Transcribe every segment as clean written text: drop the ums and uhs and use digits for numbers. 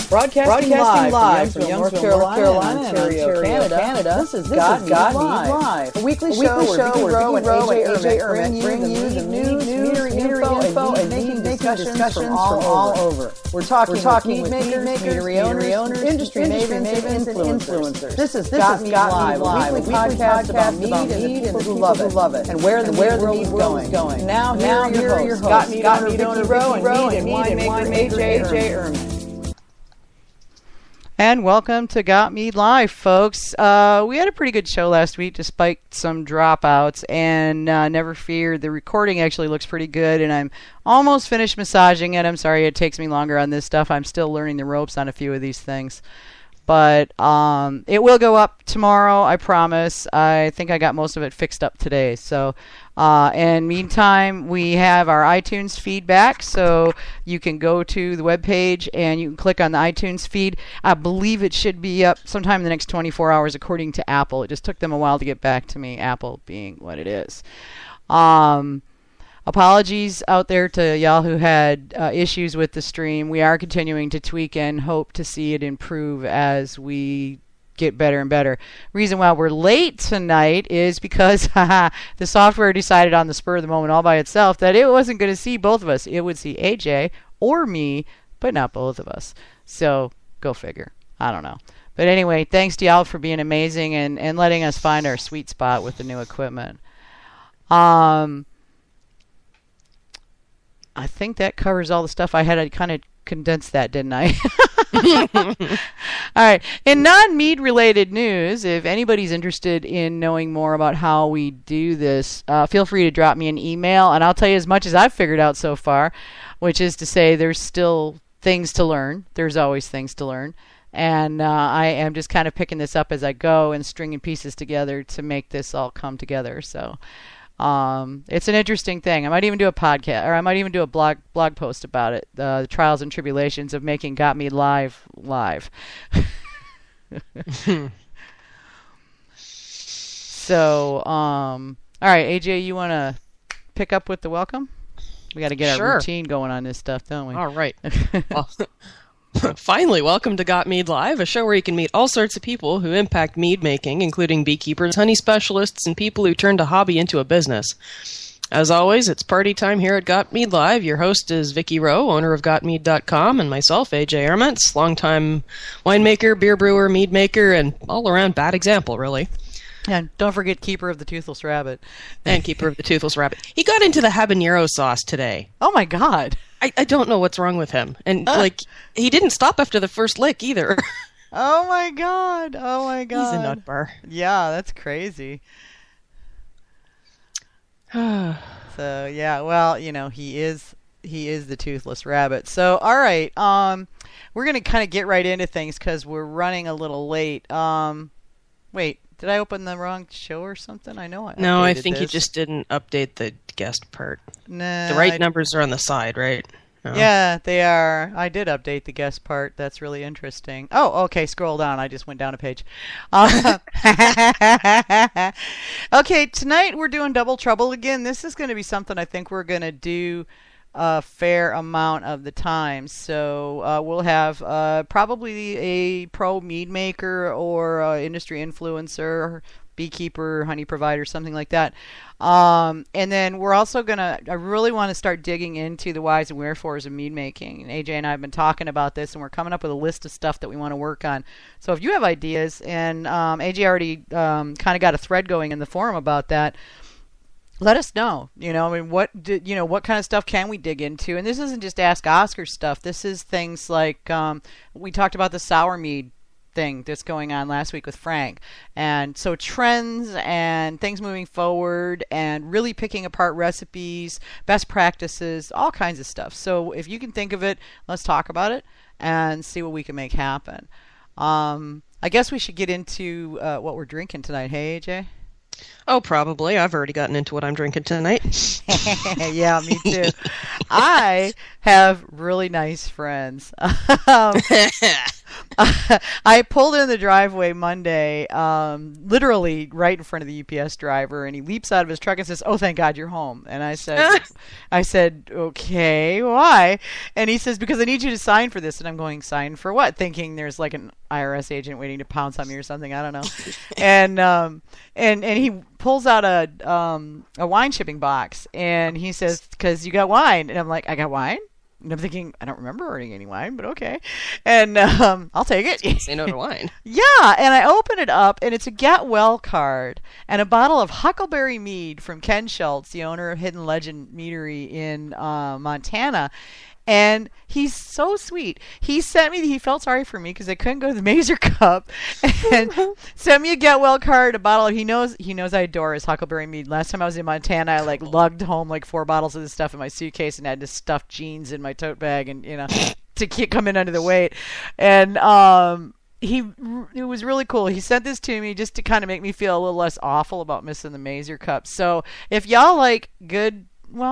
Broadcasting live from North Carolina, and Ontario, Canada. This is Got Me Live. A weekly show where Vicky Rowe and AJ Ermit bring you the news, info, and making discussions from all over. We're talking with makers, meadery owners, industry mavens, and influencers. This is Got Me Live, a weekly podcast about mead and the people who love it, and where the world is going. Now, here are your hosts, Got Mead owner Vicky Rowe and winemaker AJ Ermit. And welcome to Got Me Live, folks. We had a pretty good show last week, despite some dropouts, and never fear, the recording actually looks pretty good, and I'm almost finished massaging it. I'm sorry it takes me longer on this stuff. I'm still learning the ropes on a few of these things. But it will go up tomorrow, I promise. I think I got most of it fixed up today. So, and meantime, we have our iTunes feedback. So you can go to the webpage and you can click on the iTunes feed. I believe it should be up sometime in the next 24 hours, according to Apple. It just took them a while to get back to me, Apple being what it is. Apologies out there to y'all who had issues with the stream. We are continuing to tweak and hope to see it improve as we get better and better. Reason why we're late tonight is because the software decided on the spur of the moment all by itself that it wasn't going to see both of us. It would see AJ or me, but not both of us. So go figure. I don't know. But anyway, thanks to y'all for being amazing and letting us find our sweet spot with the new equipment. I think that covers all the stuff I had. I kind of condensed that, didn't I? All right. In non-mead related news, if anybody's interested in knowing more about how we do this, feel free to drop me an email, and I'll tell you as much as I've figured out so far, which is to say there's still things to learn. There's always things to learn. And I am just kind of picking this up as I go and stringing pieces together to make this all come together. So it's an interesting thing. I might even do a podcast, or I might even do a blog post about it. The trials and tribulations of making Got Me Live. So, all right, AJ, you want to pick up with the welcome? We got to get our routine going on this stuff, don't we? All right. Well, finally, welcome to Got Mead Live, a show where you can meet all sorts of people who impact mead making, including beekeepers, honey specialists, and people who turned a hobby into a business. As always, it's party time here at Got Mead Live. Your host is Vicky Rowe, owner of GotMead.com, and myself, AJ Ermit, longtime winemaker, beer brewer, mead maker, and all-around bad example, really. And don't forget Keeper of the Toothless Rabbit. And Keeper of the Toothless Rabbit. He got into the habanero sauce today. Oh, my God. I don't know what's wrong with him. And, he didn't stop after the first lick, either. Oh, my God. He's a nut bar. Yeah, that's crazy. So, yeah, well, he is the Toothless Rabbit. So, all right, we're going to kind of get right into things because we're running a little late. Wait, did I open the wrong show or something? I know I No, I think you just didn't update the guest part. Nah, the right numbers are on the side, right? No. Yeah, they are. I did update the guest part. That's really interesting. Oh, okay, scroll down. I just went down a page. Okay, tonight we're doing Double Trouble again. This is going to be something I think we're going to do a fair amount of the time. So we'll have probably a pro mead maker or industry influencer, beekeeper, honey provider, something like that. And then we're also I really want to start digging into the whys and wherefores of mead making. And AJ and I have been talking about this, and we're coming up with a list of stuff that we want to work on. So if you have ideas, and AJ already kind of got a thread going in the forum about that, let us know. What kind of stuff can we dig into? And this isn't just Ask Oscar stuff. This is things like we talked about the sour mead thing that's going on last week with Frank. And so trends and things moving forward and really picking apart recipes, best practices, all kinds of stuff. So if you can think of it, let's talk about it and see what we can make happen. I guess we should get into what we're drinking tonight. Hey, AJ? Oh, probably. I've already gotten into what I'm drinking tonight. Yeah, me too. I have really nice friends. I pulled in the driveway Monday, literally right in front of the UPS driver, and he leaps out of his truck and says, "Oh, thank God you're home." And I said, "Okay, why?" And he says, "Because I need you to sign for this." And I'm going, "Sign for what?" Thinking there's like an IRS agent waiting to pounce on me or something. I don't know. And he pulls out a wine shipping box, and he says, "Because you got wine." And I'm like, "I got wine?" And I'm thinking, I don't remember ordering any wine, but okay. And I'll take it. Say no to wine. Yeah, and I open it up, and it's a Get Well card and a bottle of Huckleberry Mead from Ken Schultz, the owner of Hidden Legend Meadery in Montana. And he's so sweet. He felt sorry for me because I couldn't go to the Mazer Cup, and sent me a Get Well card, a bottle. He knows I adore his Huckleberry Mead. Last time I was in Montana, I lugged home 4 bottles of this stuff in my suitcase and had to stuff jeans in my tote bag and to come in under the weight. And it was really cool. He sent this to me just to kind of make me feel a little less awful about missing the Mazer Cup. So if y'all like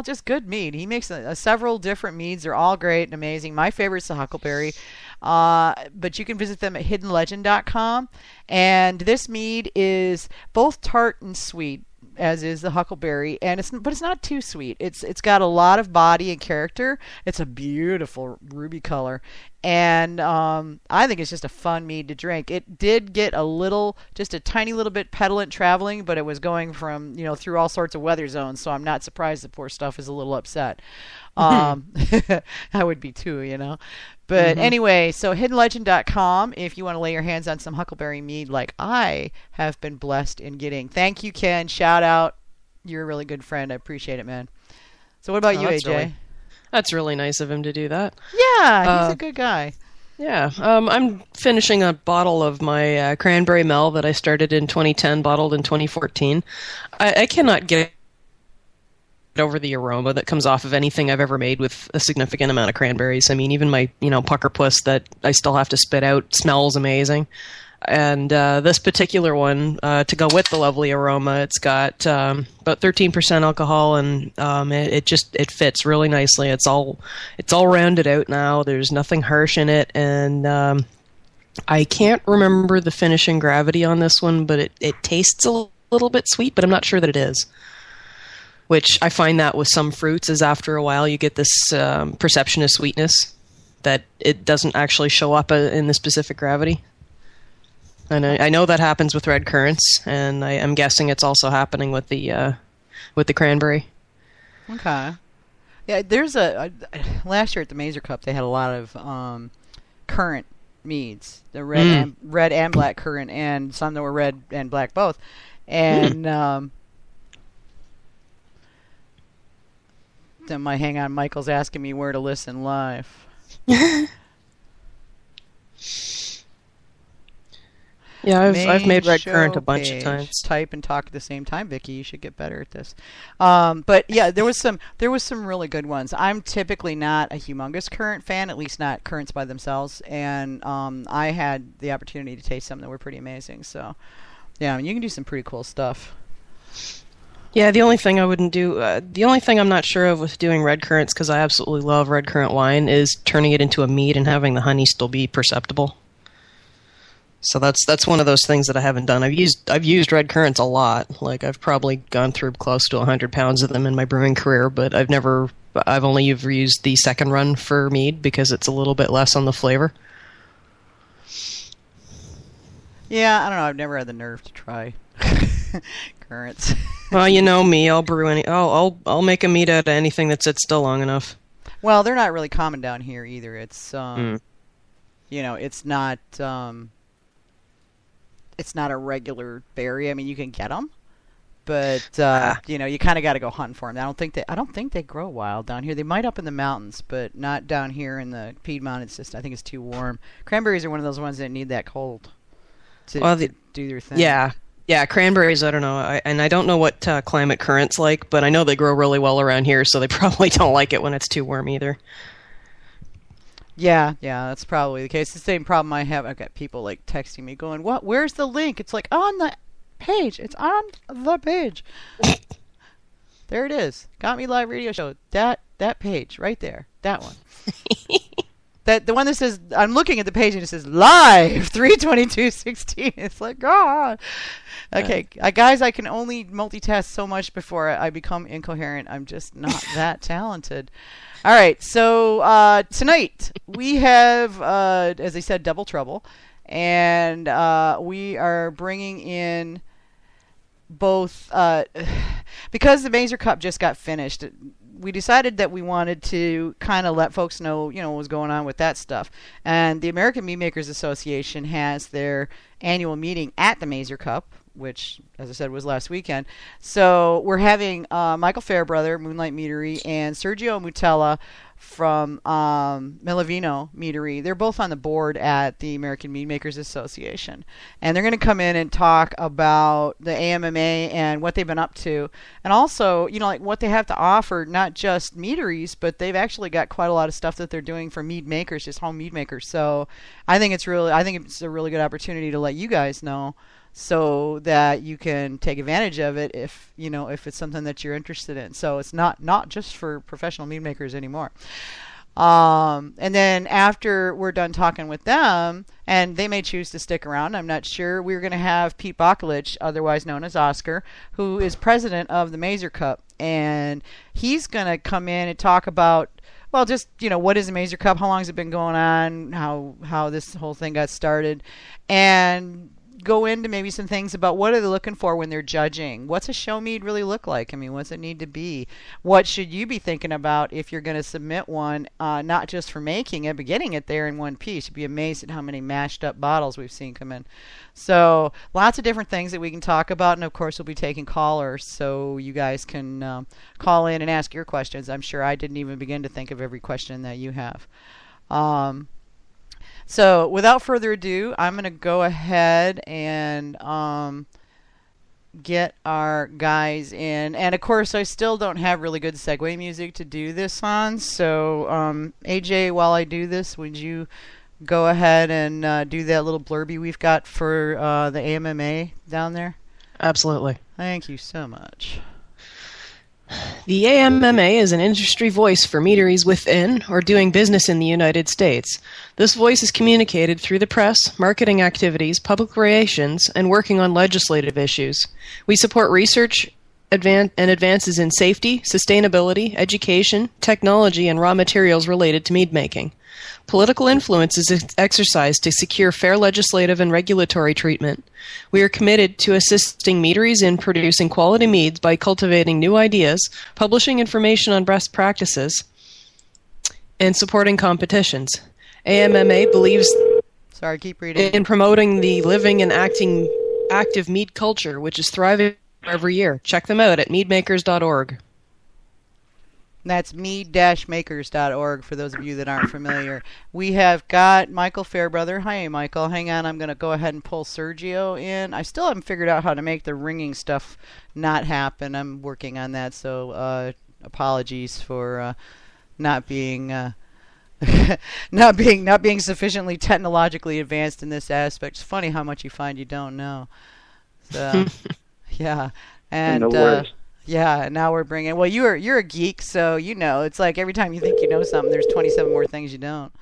just good mead. He makes several different meads. They're all great and amazing. My favorite's the Huckleberry. But you can visit them at hiddenlegend.com. And this mead is both tart and sweet, as is the Huckleberry, but it's not too sweet. It's got a lot of body and character. It's a beautiful ruby color, and I think it's just a fun mead to drink. It did get just a tiny little bit petulant traveling, but it was going from through all sorts of weather zones, so I'm not surprised the poor stuff is a little upset. I would be too, But anyway, so hiddenlegend.com if you want to lay your hands on some Huckleberry Mead like I have been blessed in getting. Thank you, Ken. Shout out. You're a really good friend. I appreciate it, man. So what about you, AJ? That's really nice of him to do that. Yeah, he's a good guy. Yeah. I'm finishing a bottle of my Cranberry Mel that I started in 2010, bottled in 2014. I cannot get over the aroma that comes off of anything I've ever made with a significant amount of cranberries. I mean, even my, pucker puss that I still have to spit out smells amazing. And this particular one, to go with the lovely aroma, it's got about 13% alcohol, and it fits really nicely. It's all rounded out now. There's nothing harsh in it, and I can't remember the finishing gravity on this one, but it tastes a little bit sweet, but I'm not sure that it is. Which I find that with some fruits is after a while you get this perception of sweetness that it doesn't actually show up in the specific gravity. And I know that happens with red currants, and I'm guessing it's also happening with the cranberry. Okay. Yeah, there's last year at the Mazer Cup they had a lot of currant meads, the red and black currant, and some that were red and black both, and. Hang on, Michael's asking me where to listen live. Yeah, I've made red currant a bunch of times. Type and talk at the same time, Vicky. You should get better at this. But yeah, there was some really good ones. I'm typically not a humongous currant fan, at least not currants by themselves, and I had the opportunity to taste some that were pretty amazing. So yeah, I mean, you can do some pretty cool stuff. Yeah, the only thing I wouldn't do, the only thing I'm not sure of with doing red currants, because I absolutely love red currant wine, is turning it into a mead and having the honey still be perceptible. So that's one of those things that I haven't done. I've used red currants a lot. I've probably gone through close to 100 pounds of them in my brewing career, but I've only ever used the second run for mead because it's a little bit less on the flavor. Yeah, I don't know. I've never had the nerve to try currants. Well, you know me. I'll brew I'll make a mead out of anything that sits still long enough. Well, they're not really common down here either. It's it's not a regular berry. I mean, you can get them, but you kind of got to go hunting for them. I don't think they grow wild down here. They might up in the mountains, but not down here in the Piedmont. I think it's too warm. Cranberries are one of those ones that need that cold to do their thing. Yeah, cranberries, I don't know. I don't know what climate currant's like, but I know they grow really well around here, so they probably don't like it when it's too warm either. Yeah, that's probably the case. The same problem I have. I've got people texting me going, "What? Where's the link?" It's on the page. It's on the page. There it is. Got Me Live Radio Show. That page right there. That one. that the one that says, I'm looking at the page and it says live 3/22/16. It's like, God. Okay, guys, I can only multitask so much before I become incoherent. I'm just not that talented. All right, so tonight we have, as I said, Double Trouble, and we are bringing in both, because the Mazer Cup just got finished. We decided that we wanted to kind of let folks know, what was going on with that stuff. And the American Mead Makers Association has their annual meeting at the Mazer Cup, which, as I said, was last weekend. So we're having Michael Fairbrother, Moonlight Meadery, and Sergio Moutela from Milavino Meadery. They're both on the board at the American Mead Makers Association. And they're going to come in and talk about the AMMA and what they've been up to. And also, like what they have to offer, not just meaderies, but they've actually got quite a lot of stuff that they're doing for mead makers, just home mead makers. So I think it's a really good opportunity to let you guys know, so that you can take advantage of it if it's something that you're interested in. So it's not just for professional mead makers anymore. And then after we're done talking with them, and they may choose to stick around, I'm not sure, we're going to have Pete Bakulic, otherwise known as Oscar, who is president of the Mazer Cup. And he's going to come in and talk about, well, just, what is the Mazer Cup, how long has it been going on, how this whole thing got started, and go into maybe some things about what are they looking for when they're judging. What's a show mead really look like? I mean, what's it need to be? What should you be thinking about if you're going to submit one, not just for making it, but getting it there in one piece? You'd be amazed at how many mashed up bottles we've seen come in. So lots of different things that we can talk about, and of course we'll be taking callers, so you guys can call in and ask your questions. I'm sure I didn't even begin to think of every question that you have. So without further ado, I'm going to go ahead and get our guys in. And of course, I still don't have really good segue music to do this on. So AJ, while I do this, would you go ahead and do that little blurby we've got for the AMMA down there? Absolutely. Thank you so much. The AMMA is an industry voice for meaderies within or doing business in the United States. This voice is communicated through the press, marketing activities, public relations, and working on legislative issues. We support research and advances in safety, sustainability, education, technology, and raw materials related to mead making. Political influence is exercised to secure fair legislative and regulatory treatment. We are committed to assisting meaderies in producing quality meads by cultivating new ideas, publishing information on best practices, and supporting competitions. AMMA believes in promoting the living and active mead culture, which is thriving every year. Check them out at meadmakers.org. That's mead-makers.org for those of you that aren't familiar. We have got Michael Fairbrother. Hi, Michael. Hang on. I'm going to go ahead and pull Sergio in. I still haven't figured out how to make the ringing stuff not happen. I'm working on that, so apologies for not being not being sufficiently technologically advanced in this aspect. It's funny how much you find you don't know. So, yeah. And no worries. yeah, now we're bringing. Well, you're a geek, so it's like every time you think you know something, there's 27 more things you don't.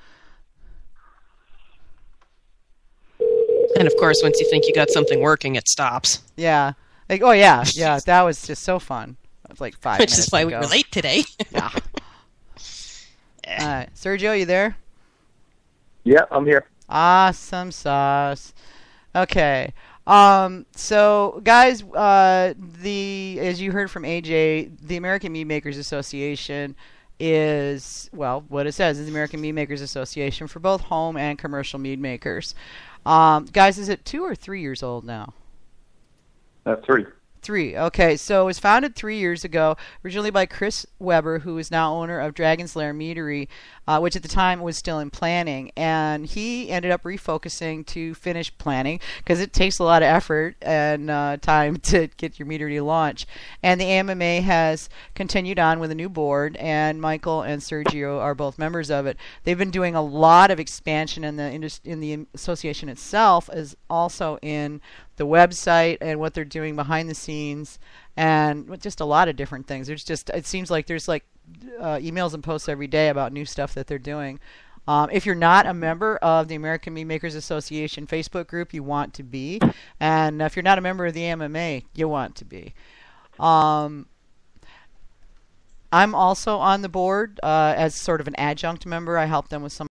And of course, once you think you got something working, it stops. Yeah. Like, oh yeah, that was just so fun. It was like 5 minutes Which is why ago. we were late today. Yeah. All right, Sergio, you there? Yeah, I'm here. Awesome sauce. Okay. So guys, as you heard from AJ, the American Mead Makers Association is, well, what it says is the American Mead Makers Association for both home and commercial mead makers. Guys, is it 2 or 3 years old now? 3. 3. Okay, so it was founded 3 years ago, originally by Chris Weber, who is now owner of Dragon's Lair Meadery, which at the time was still in planning. And he ended up refocusing to finish planning because it takes a lot of effort and time to get your meadery to launch. And the AMMA has continued on with a new board, and Michael and Sergio are both members of it. They've been doing a lot of expansion in the association itself, as also in the website and what they're doing behind the scenes, and just a lot of different things. It seems like there's like emails and posts every day about new stuff that they're doing. If you're not a member of the American Mead Makers Association Facebook group, you want to be. And if you're not a member of the AMMA, you want to be. I'm also on the board as sort of an adjunct member. I help them with some